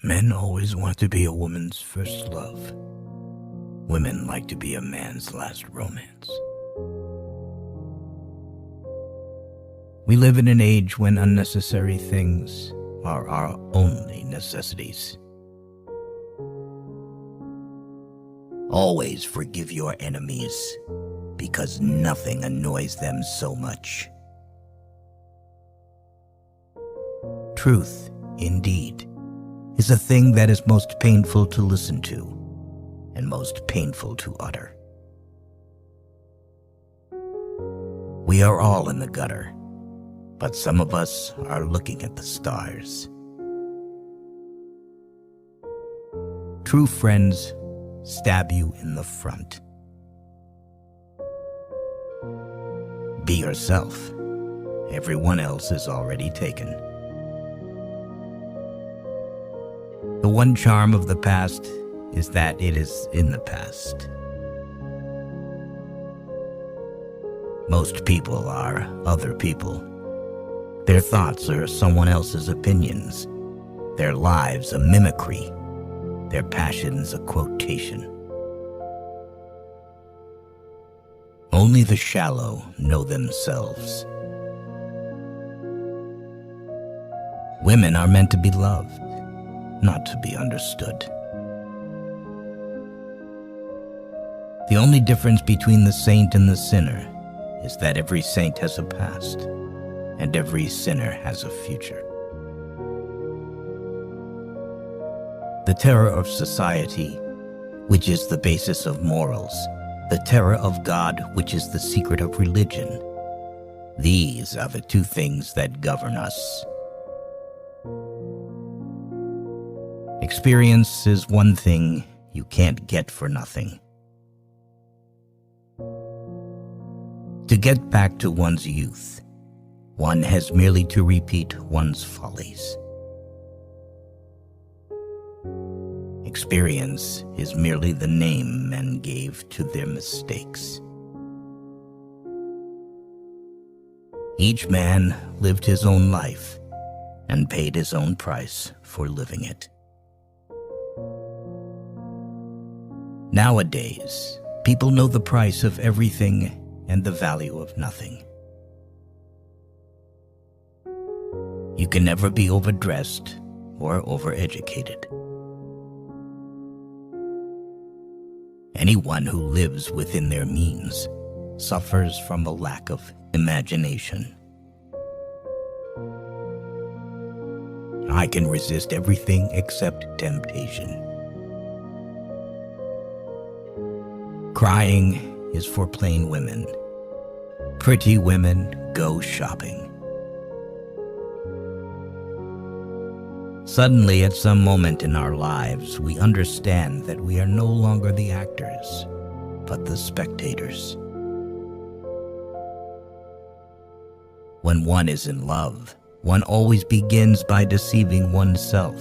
Men always want to be a woman's first love. Women like to be a man's last romance. We live in an age when unnecessary things are our only necessities. Always forgive your enemies, because nothing annoys them so much. Truth, indeed, is a thing that is most painful to listen to and most painful to utter. We are all in the gutter, but some of us are looking at the stars. True friends stab you in the front. Be yourself. Everyone else is already taken. The one charm of the past is that it is in the past. Most people are other people. Their thoughts are someone else's opinions. Their lives a mimicry. Their passions a quotation. Only the shallow know themselves. Women are meant to be loved, not to be understood. The only difference between the saint and the sinner is that every saint has a past, and every sinner has a future. The terror of society, which is the basis of morals, the terror of God, which is the secret of religion, these are the two things that govern us. Experience is one thing you can't get for nothing. To get back to one's youth, one has merely to repeat one's follies. Experience is merely the name men gave to their mistakes. Each man lived his own life and paid his own price for living it. Nowadays, people know the price of everything and the value of nothing. You can never be overdressed or overeducated. Anyone who lives within their means suffers from a lack of imagination. I can resist everything except temptation. Crying is for plain women. Pretty women go shopping. Suddenly, at some moment in our lives, we understand that we are no longer the actors, but the spectators. When one is in love, one always begins by deceiving oneself,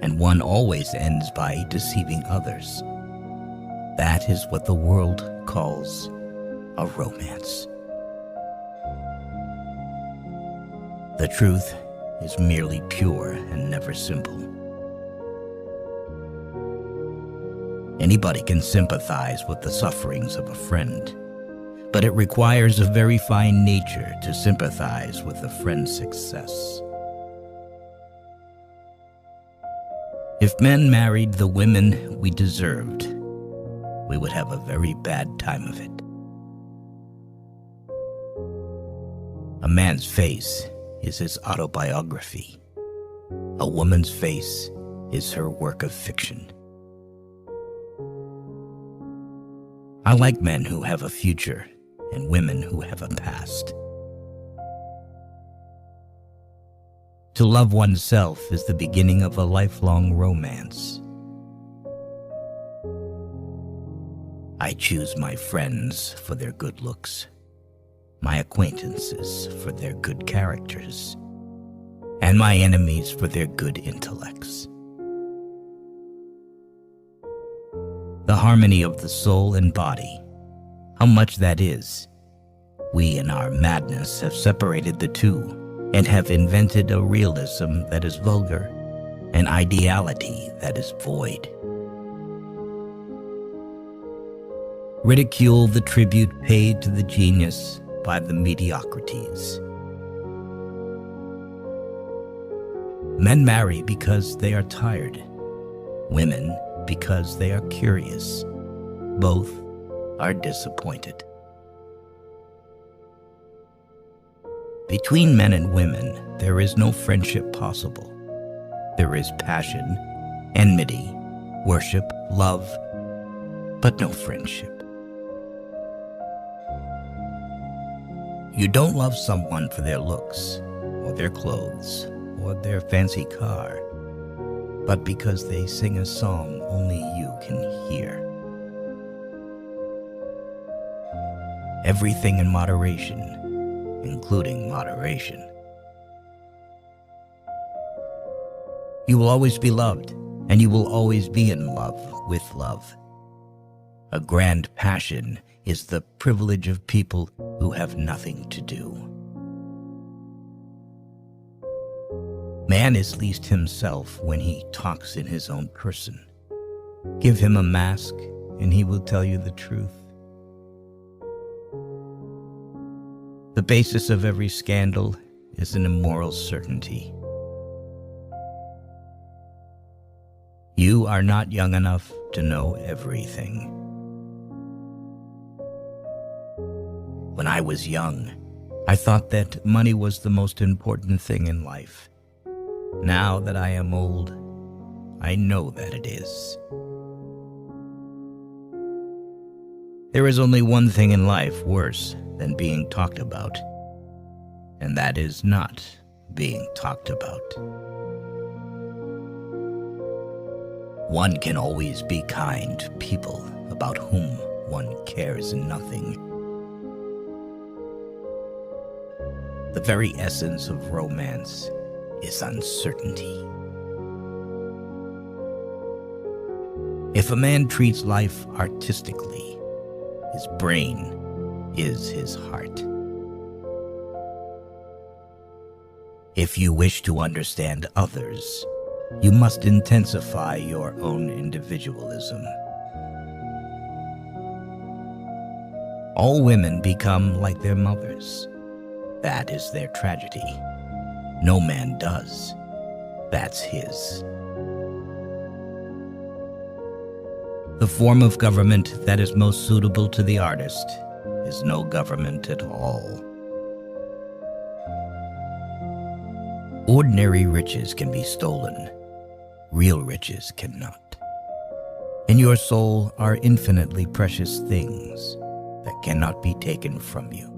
and one always ends by deceiving others. That is what the world calls a romance. The truth is merely pure and never simple. Anybody can sympathize with the sufferings of a friend, but it requires a very fine nature to sympathize with a friend's success. If men married the women we deserved, we would have a very bad time of it. A man's face is his autobiography. A woman's face is her work of fiction. I like men who have a future and women who have a past. To love oneself is the beginning of a lifelong romance. I choose my friends for their good looks, my acquaintances for their good characters, and my enemies for their good intellects. The harmony of the soul and body, how much that is. We in our madness have separated the two and have invented a realism that is vulgar, an ideality that is void. Ridicule the tribute paid to the genius by the mediocrities. Men marry because they are tired, women because they are curious. Both are disappointed. Between men and women, there is no friendship possible. There is passion, enmity, worship, love, but no friendship. You don't love someone for their looks, or their clothes, or their fancy car, but because they sing a song only you can hear. Everything in moderation, including moderation. You will always be loved, and you will always be in love with love. A grand passion is the privilege of people who have nothing to do. Man is least himself when he talks in his own person. Give him a mask, and he will tell you the truth. The basis of every scandal is an immoral certainty. You are not young enough to know everything. When I was young, I thought that money was the most important thing in life. Now that I am old, I know that it is. There is only one thing in life worse than being talked about, and that is not being talked about. One can always be kind to people about whom one cares nothing. The very essence of romance is uncertainty. If a man treats life artistically, his brain is his heart. If you wish to understand others, you must intensify your own individualism. All women become like their mothers. That is their tragedy. No man does. That's his. The form of government that is most suitable to the artist is no government at all. Ordinary riches can be stolen. Real riches cannot. In your soul are infinitely precious things that cannot be taken from you.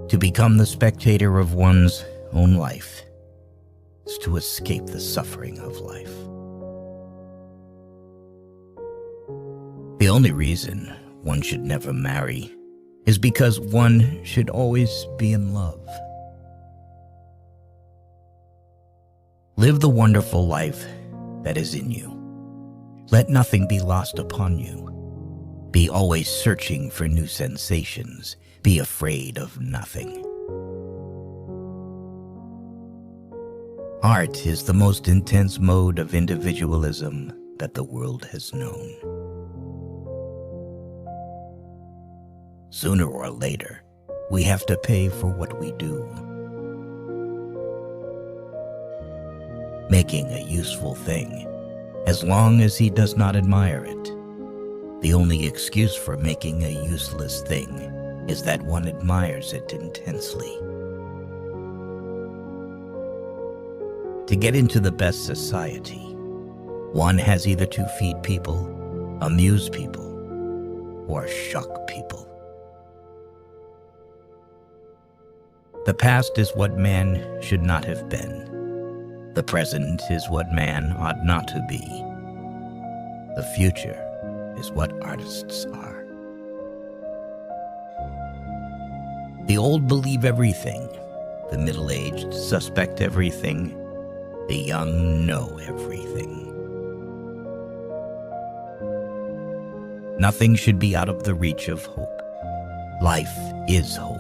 To become the spectator of one's own life is to escape the suffering of life. The only reason one should never marry is because one should always be in love. Live the wonderful life that is in you. Let nothing be lost upon you. Be always searching for new sensations. Be afraid of nothing. Art is the most intense mode of individualism that the world has known. Sooner or later, we have to pay for what we do. Making a useful thing, as long as he does not admire it. The only excuse for making a useless thing is that one admires it intensely. To get into the best society, one has either to feed people, amuse people, or shock people. The past is what man should not have been. The present is what man ought not to be. The future is what artists are. The old believe everything. The middle-aged suspect everything. The young know everything. Nothing should be out of the reach of hope. Life is hope.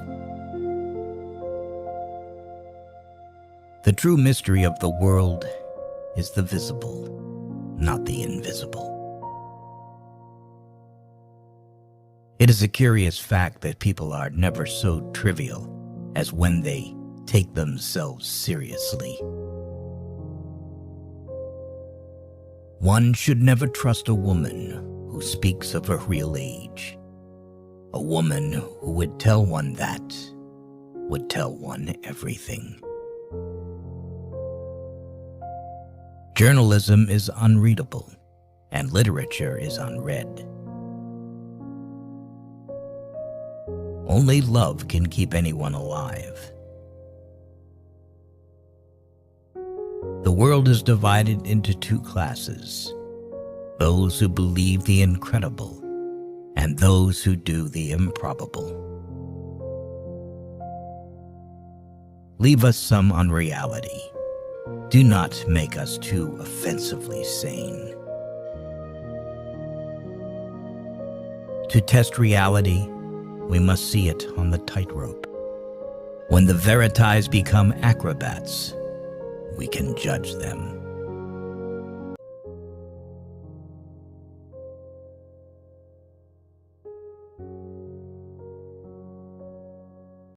The true mystery of the world is the visible, not the invisible. It is a curious fact that people are never so trivial as when they take themselves seriously. One should never trust a woman who speaks of her real age. A woman who would tell one that would tell one everything. Journalism is unreadable, and literature is unread. Only love can keep anyone alive. The world is divided into two classes: those who believe the incredible and those who do the improbable. Leave us some unreality. Do not make us too offensively sane. To test reality, we must see it on the tightrope. When the verities become acrobats, we can judge them.